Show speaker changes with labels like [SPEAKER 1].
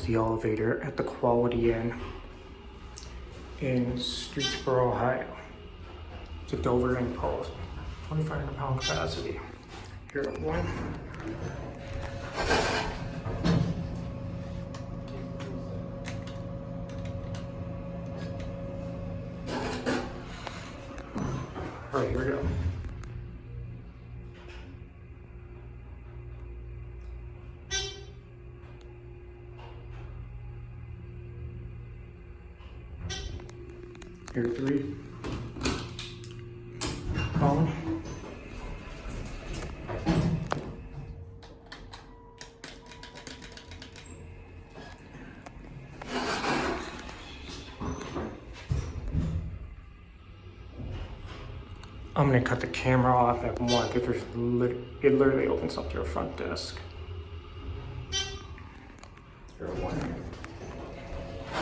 [SPEAKER 1] the elevator at the Quality Inn in Streetsboro, Ohio. It's a Dover Impulse, 2,500 pound capacity. Here, one. All right, here we go. Here, three. Phone. I'm gonna cut the camera off at one because it literally opens up to your front desk. Here, one.